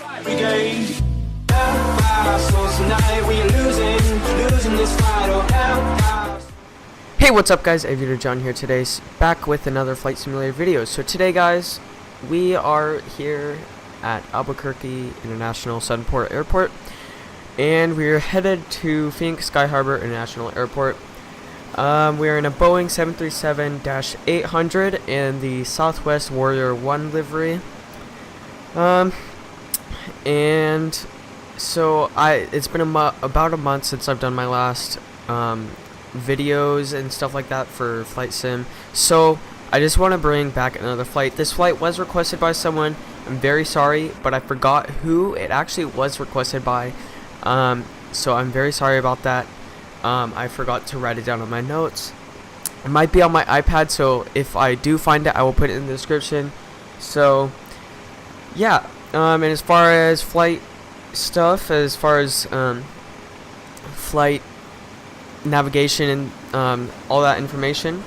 Hey, what's up guys, Aviator John here today, back with another flight simulator video. So today guys, we are here at Albuquerque International Sunport Airport, and we're headed to Phoenix Sky Harbor International Airport. We're in a Boeing 737-800 in the Southwest Warrior 1 livery. And so it's been about a month since I've done my last videos and stuff like that for flight sim, so I just want to bring back another flight. This flight was requested by someone. I'm very sorry, but I forgot who it actually was requested by, so I'm very sorry about that. I forgot to write it down on my notes. It might be on my iPad, so if I do find it, I will put it in the description. So yeah, and as far as flight stuff, as far as flight navigation and all that information,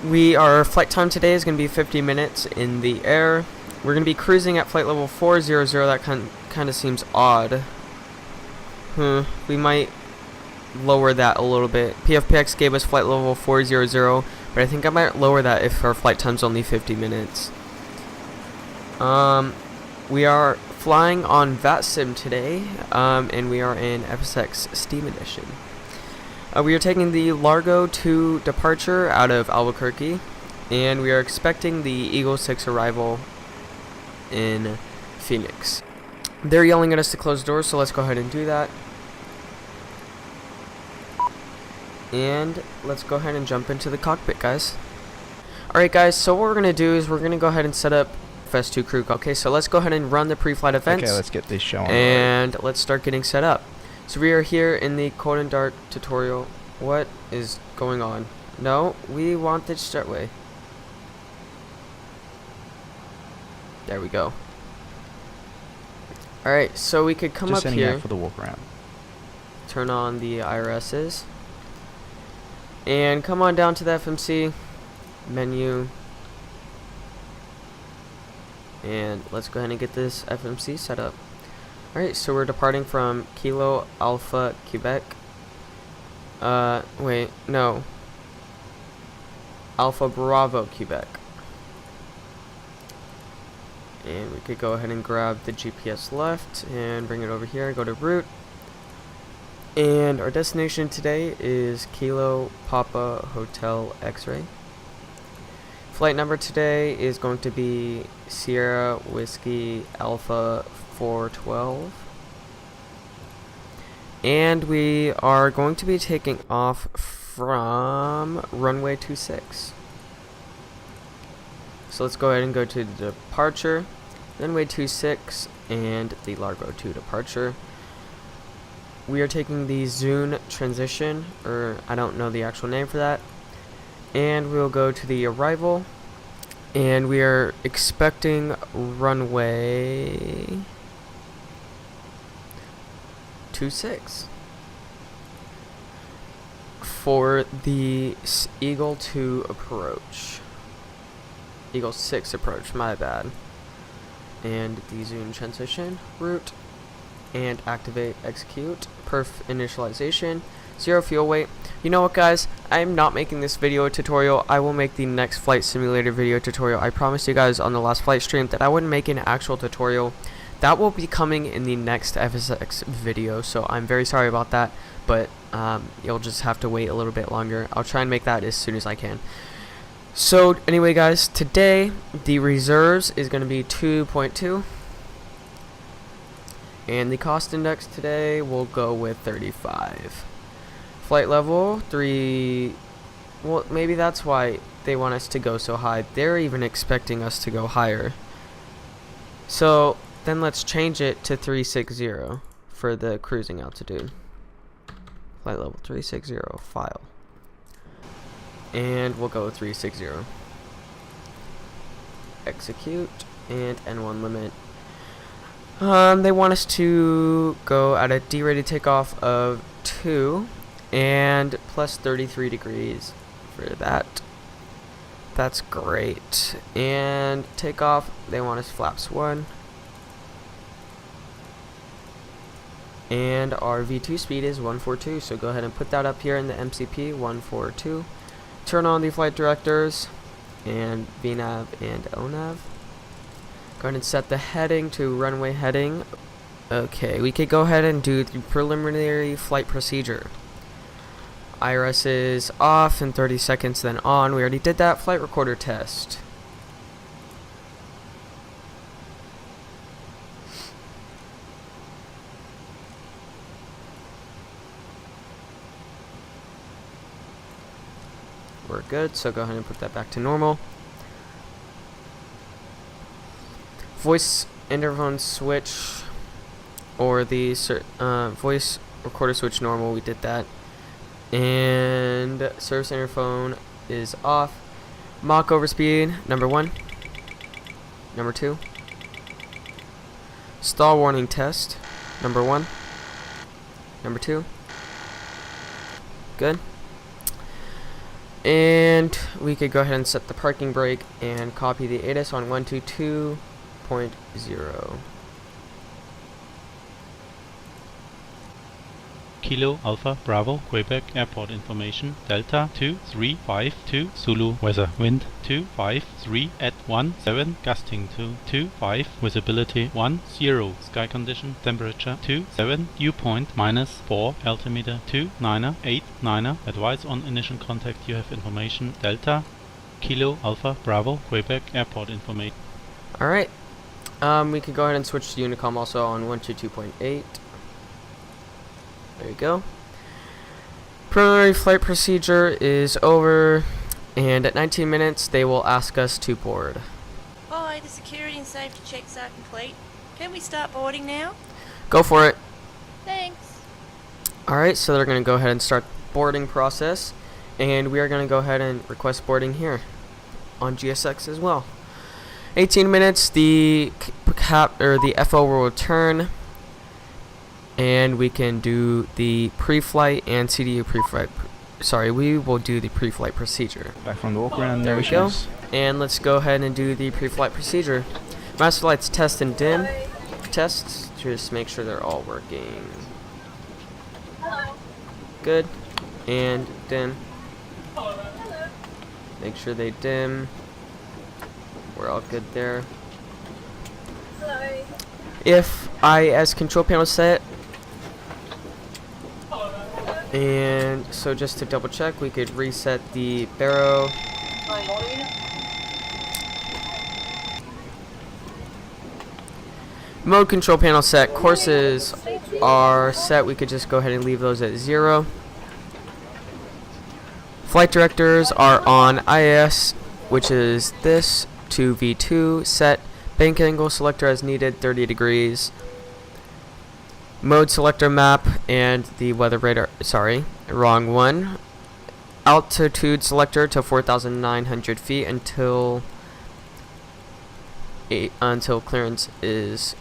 our flight time today is going to be 50 minutes in the air. We're going to be cruising at flight level 400. That kind of seems odd. We might lower that a little bit. PFPX gave us flight level 400, but I think I might lower that if our flight time's only 50 minutes. We are flying on VATSIM today, and we are in FSX Steam Edition. We are taking the Largo 2 departure out of Albuquerque, and we are expecting the Eagle 6 arrival in Phoenix. They're yelling at us to close doors, so let's go ahead and do that. And let's go ahead and jump into the cockpit, guys. Alright guys, so what we're going to do is we're going to go ahead and set up FS2 crew. Okay, so let's go ahead and run the pre-flight events. Okay, let's get this show on. And let's start getting set up. So we are here in the Code and Dart tutorial. What is going on? No, we want the startway. There we go. Alright, so we could come Just up here here for the walk around. Turn on the IRSs. And come on down to the FMC menu. And let's go ahead and get this FMC set up. Alright, so we're departing from Kilo Alpha Quebec. Wait, no. Alpha Bravo Quebec. And we could go ahead and grab the GPS left and bring it over here, go to route. And our destination today is Kilo Papa Hotel X-Ray. Flight number today is going to be Sierra Whiskey Alpha 412. And we are going to be taking off from runway 26. So let's go ahead and go to the departure, runway 26, and the Largo 2 departure. We are taking the Zune transition, or I don't know the actual name for that. And we'll go to the arrival, and we are expecting runway 26 for the Eagle 2 approach. Eagle 6 approach, my bad. And the Zune transition route, and activate, execute, perf initialization, 0 fuel weight. You know what guys, I'm not making this video a tutorial. I will make the next flight simulator video tutorial. I promised you guys on the last flight stream that I wouldn't make an actual tutorial. That will be coming in the next FSX video, so I'm very sorry about that, but you'll just have to wait a little bit longer. I'll try and make that as soon as I can. So anyway guys, today the reserves is going to be 2.2, and the cost index today will go with 35. Flight level 3, well maybe that's why they want us to go so high. They're even expecting us to go higher. So then let's change it to 360 for the cruising altitude. Flight level 360, file. And we'll go 360. Execute, and N1 limit. They want us to go at a D-rated takeoff of 2 and plus 33 degrees for that. That's great. And takeoff, they want us flaps 1. And our V2 speed is 142, so go ahead and put that up here in the MCP, 142. Turn on the flight directors and VNAV and ONAV. Go ahead and set the heading to runway heading. Okay, we could go ahead and do the preliminary flight procedure. IRS is off in 30 seconds, then on. We already did that. Flight recorder test. We're good, so go ahead and put that back to normal. Voice interphone switch, or the voice recorder switch normal, we did that. And service interphone is off. Mach overspeed, number 1. Number 2. Stall warning test, number 1. Number 2. Good. And we could go ahead and set the parking brake and copy the ATIS on 122.0. Kilo Alpha Bravo Quebec Airport information Delta 2352 Zulu weather wind 253 at 17 gusting to 25 visibility 10 sky condition temperature 27 dew point -4 altimeter 2989 advise on initial contact you have information Delta Kilo Alpha Bravo Quebec Airport information. Alright, we could go ahead and switch to Unicom also on 122.8. There you go. Preliminary flight procedure is over, and at 19 minutes they will ask us to board. Hi, the security and safety checks are complete. Can we start boarding now? Go for it. Thanks. Alright, so they're going to go ahead and start boarding process, and we are going to go ahead and request boarding here on GSX as well. 18 minutes, the FO will return, and we can do the pre-flight and CDU pre-flight. Sorry, we will do the pre-flight procedure. Back from the walk around. There we go. And let's go ahead and do the pre-flight procedure. Master lights test and dim. Tests. Just make sure they're all working. Good. And dim. Make sure they dim. We're all good there. If IS control panel set. And so just to double check, we could reset the baro. Mode control panel set. Courses are set. We could just go ahead and leave those at 0. Flight directors are on IS, which is this, to V2. Set bank angle selector as needed, 30 degrees. Mode selector map and the weather radar, sorry, wrong one. Altitude selector to 4,900 feet until clearance is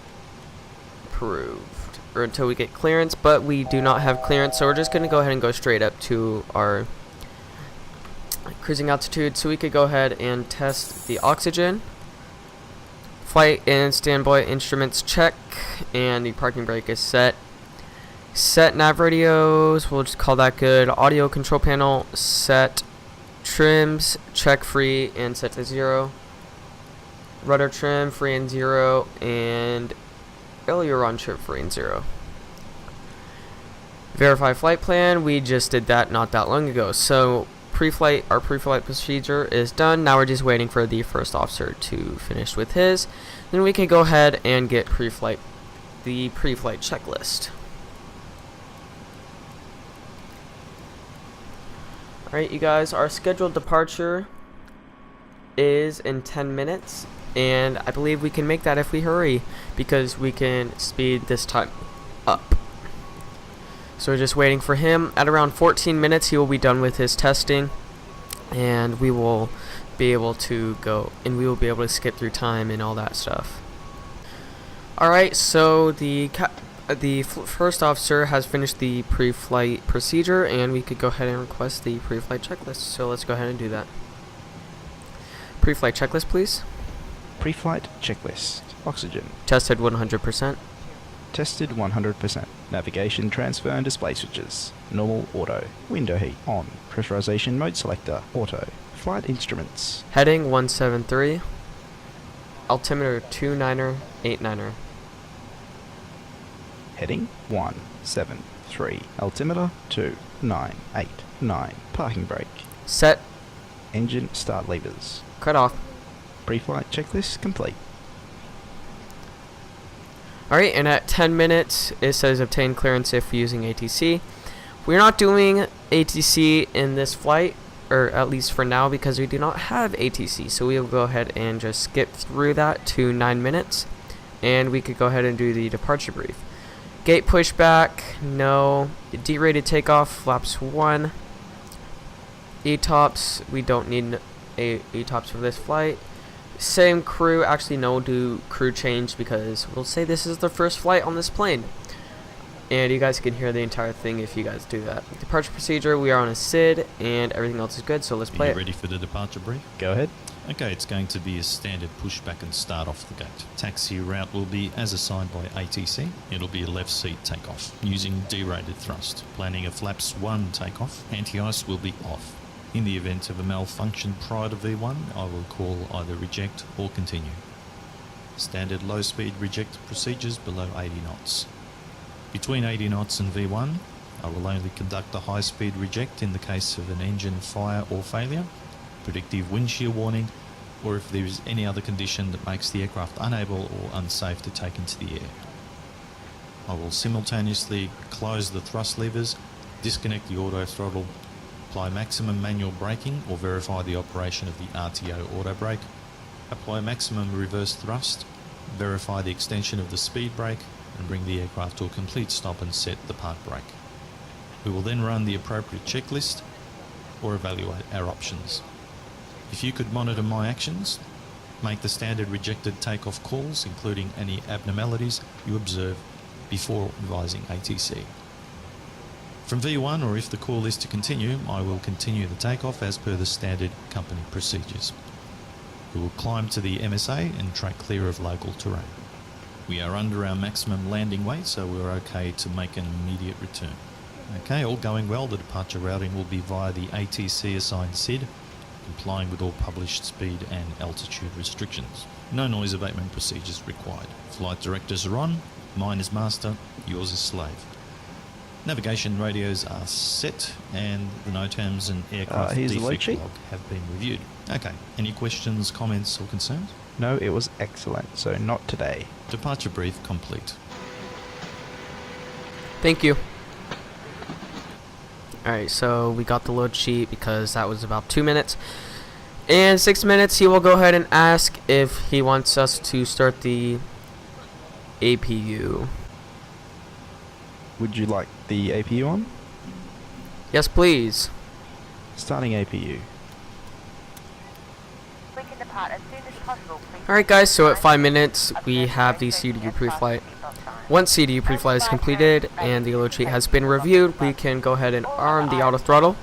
approved, or until we get clearance, but we do not have clearance, so we're just going to go ahead and go straight up to our cruising altitude. So we could go ahead and test the oxygen. Flight and standby instruments check, and the parking brake is set. Set nav radios, we'll just call that good. Audio control panel set. Trims check free and set to 0. Rudder trim free and 0, and aileron trim free and 0. Verify flight plan, we just did that not that long ago. So our pre-flight procedure is done. Now we're just waiting for the first officer to finish with his. Then we can go ahead and get the pre-flight checklist. Alright, you guys, our scheduled departure is in 10 minutes, and I believe we can make that if we hurry, because we can speed this time up. So we're just waiting for him. At around 14 minutes he will be done with his testing, and we will be able to go, and we will be able to skip through time and all that stuff. Alright, so the first officer has finished the pre-flight procedure, and we could go ahead and request the pre-flight checklist. So let's go ahead and do that. Pre-flight checklist, please. Pre-flight checklist. Oxygen. Tested 100%. Tested 100%. Navigation, transfer and display switches. Normal, auto. Window heat, on. Pressurization mode selector, auto. Flight instruments. Heading 173. Altimeter 29er, 89er. Heading 173. Altimeter 2989. Parking brake. Set. Engine start levers. Cut off. Pre-flight checklist complete. Alright, and at 10 minutes, it says obtain clearance if using ATC. We're not doing ATC in this flight, or at least for now, because we do not have ATC. So we will go ahead and just skip through that to 9 minutes, and we could go ahead and do the departure brief. Gate pushback, no. Derated takeoff, flaps 1. ETOPS, we don't need ETOPS for this flight. Same crew, actually no, do crew change because we'll say this is the first flight on this plane. And you guys can hear the entire thing if you guys do that. Departure procedure, we are on a SID and everything else is good, so let's play Are it. you ready for the departure brief? Go ahead. Okay, it's going to be a standard pushback and start off the gate. Taxi route will be as assigned by ATC. It'll be a left seat takeoff using derated thrust. Planning a flaps 1 takeoff. Anti-ice will be off. In the event of a malfunction prior to V1, I will call either reject or continue. Standard low speed reject procedures below 80 knots. Between 80 knots and V1, I will only conduct a high speed reject in the case of an engine fire or failure, predictive wind shear warning, or if there is any other condition that makes the aircraft unable or unsafe to take into the air. I will simultaneously close the thrust levers, disconnect the auto throttle, apply maximum manual braking or verify the operation of the RTO auto brake, apply maximum reverse thrust, verify the extension of the speed brake, and bring the aircraft to a complete stop and set the park brake. We will then run the appropriate checklist or evaluate our options. If you could monitor my actions, make the standard rejected takeoff calls, including any abnormalities you observe before advising ATC. From V1, or if the call is to continue, I will continue the takeoff as per the standard company procedures. We will climb to the MSA and track clear of local terrain. We are under our maximum landing weight, so we're okay to make an immediate return. Okay, all going well, the departure routing will be via the ATC assigned SID, complying with all published speed and altitude restrictions. No noise abatement procedures required. Flight directors are on, mine is master, yours is slave. Navigation radios are set and the NOTAMs and aircraft here's the load defect sheet. log have been reviewed. Okay, any questions, comments or concerns? No, it was excellent, so not today. Departure brief complete. Thank you. Alright, so we got the load sheet because that was about 2 minutes. In 6 minutes, he will go ahead and ask if he wants us to start the APU. Would you like the APU on? Yes, please. Starting APU. We can depart as soon as possible, please. Alright guys, so at 5 minutes, we have the CDU pre-flight. Once CDU pre-flight is completed and the load sheet has been reviewed, we can go ahead and arm the auto throttle.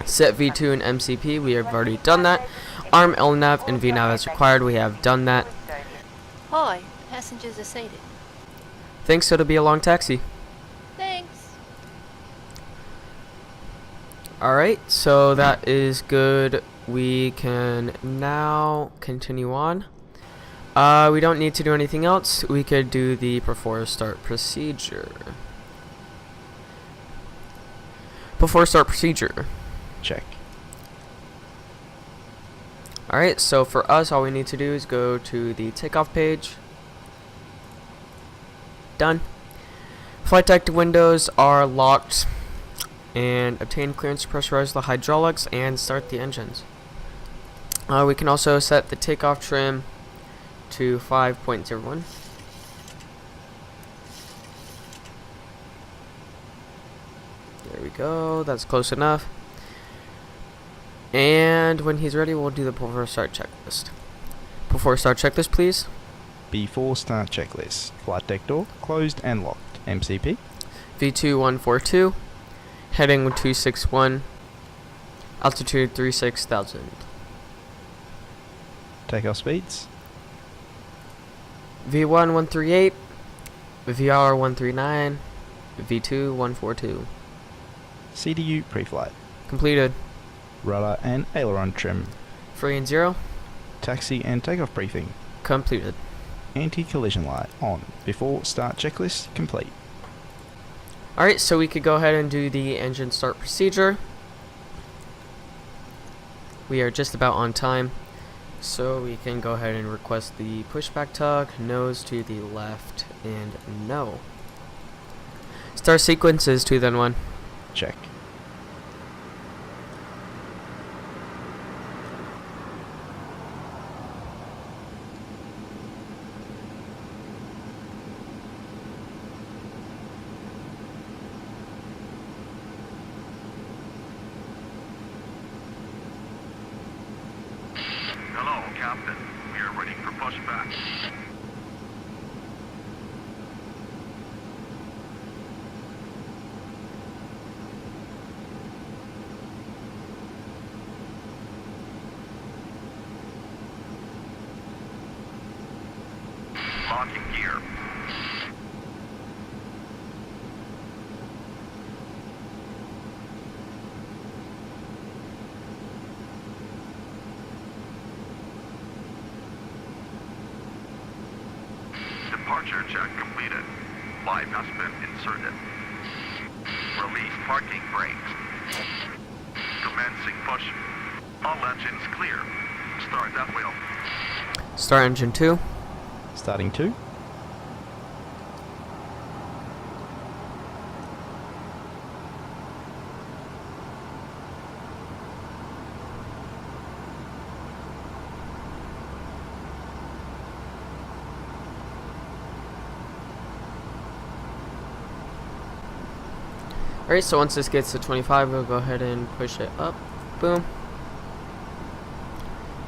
Set V2 and MCP, we have already done that. Arm LNAV and VNAV as required, we have done that. Hi, passengers are seated. Thanks, so it'll be a long taxi. Thanks. Alright, so that is good. We can now continue on. We don't need to do anything else. We could do the before start procedure. Before start procedure. Check. Alright, so for us, all we need to do is go to the takeoff page. Done. Flight deck windows are locked. And obtain clearance to pressurize the hydraulics and start the engines. We can also set the takeoff trim to 5.01. There we go, that's close enough. And when he's ready, we'll do the before start checklist. Before start checklist, please. Before start checklist. Flight deck door closed and locked. MCP. V2142. Heading 261. Altitude 36,000. Takeoff speeds. V1138. VR139, V2 142. CDU pre-flight. Completed. Rudder and aileron trim. Free and 0. Taxi and takeoff briefing. Completed. Anti-collision light on. Before start checklist complete. Alright, so we could go ahead and do the engine start procedure. We are just about on time, so we can go ahead and request the pushback tug, nose to the left, and no. Start sequence is 2 then 1. Check. Hello, Captain. We are ready for pushback. Locking gear. Departure check completed. Live has been inserted. Release parking brakes. Commencing push. All engines clear. Start that wheel. Start engine 2. Starting 2. Alright, so once this gets to 25, we'll go ahead and push it up. Boom.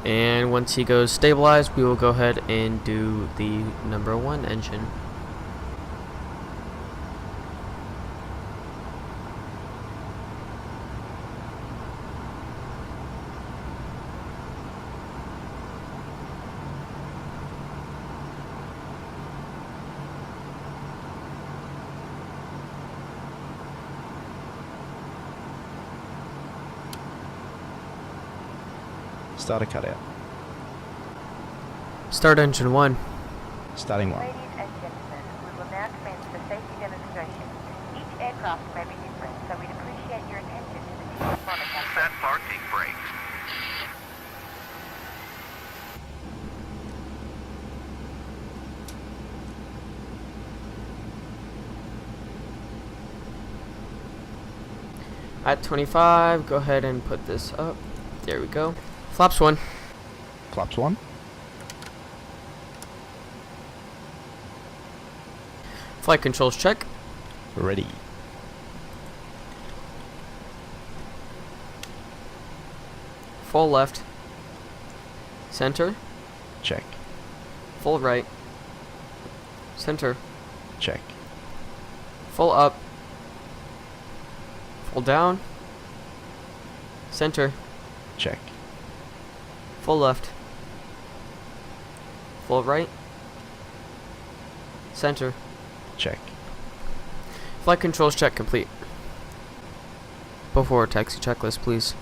And once he goes stabilized, we will go ahead and do the number 1 engine. Start a cutout. Start engine 1. Starting 1. Ladies and gentlemen, we will now commence the safety demonstration. Each aircraft may be different, so we'd appreciate your attention to the team monitor. Set parking brakes. At 25, go ahead and put this up. There we go. Flaps 1. Flaps 1. Flight controls check. Ready. Full left. Center. Check. Full right. Center. Check. Full up. Full down. Center. Check. Full left. Full right. Center. Check. Flight controls check complete. Before taxi checklist, please.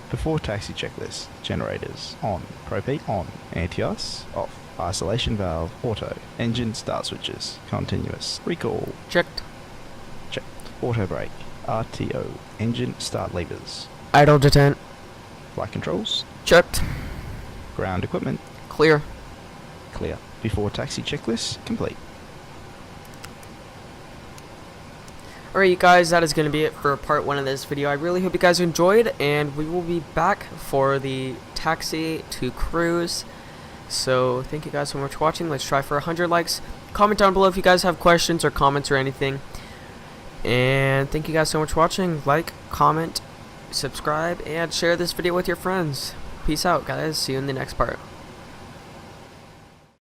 Before taxi checklist. Generators on. Propane on. Anti-ice off. Isolation valve auto. Engine start switches continuous. Recall Checked. checked. Auto brake. RTO. Engine start levers. Idle detent. Flight controls. Checked. Ground equipment. Clear. Clear. Before taxi checklist complete. Alright, you guys, that is going to be it for part 1 of this video. I really hope you guys enjoyed, and we will be back for the taxi to cruise. So, thank you guys so much for watching. Let's try for 100 likes. Comment down below if you guys have questions or comments or anything. And thank you guys so much for watching. Like, comment, subscribe, and share this video with your friends. Peace out, guys. See you in the next part.